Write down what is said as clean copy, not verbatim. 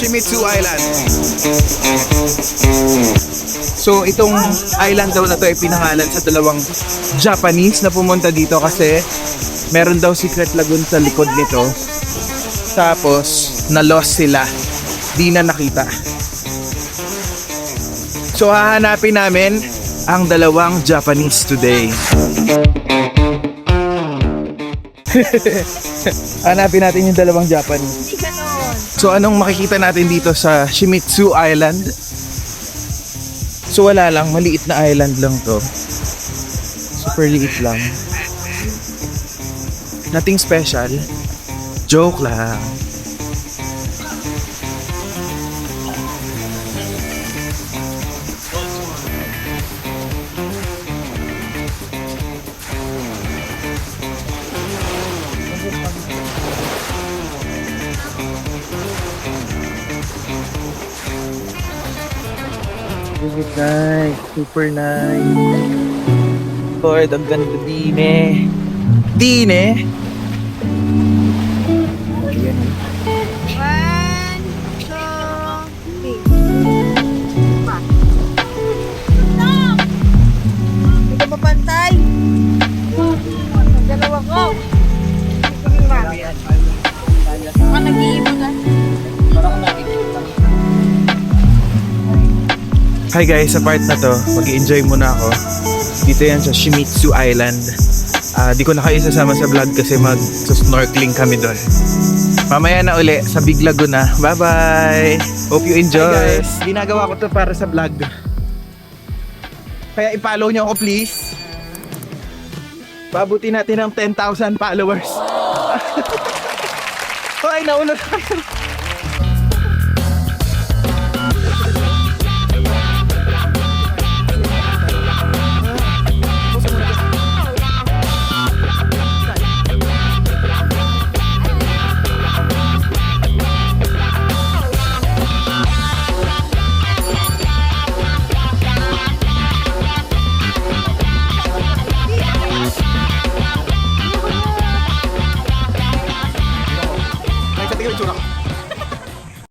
Shimizu Island. So itong island daw na to ay pinangalan sa dalawang Japanese na pumunta dito kasi meron daw secret lagoon sa likod nito. Tapos na-lost sila. Di na nakita. So hahanapin namin ang dalawang Japanese today. Hanapin natin yung dalawang Japanese. So anong makikita natin dito sa Shimizu Island? So wala lang, maliit na island lang to. Super liit lang. Nothing special. Joke lang. Really nice, super nice. Lord, ang ganda din eh. Din eh. Ayan. 1, 2, 3. Hindi ka mapantay. Ang dalawa ko. Nag-iibon na. Hi guys, sa part na to, mag-i-enjoy muna ako. Dito yan sa Shimizu Island. Di ko na kayo sasama sa vlog kasi mag-snorkeling kami doon. Mamaya na uli sa Big Laguna. Bye bye! Hope you enjoy! Hi guys, ginagawa ko to para sa vlog. Kaya i-follow nyo ako please. Pabuti natin ng 10,000 followers. Hoy, nauna na kayo.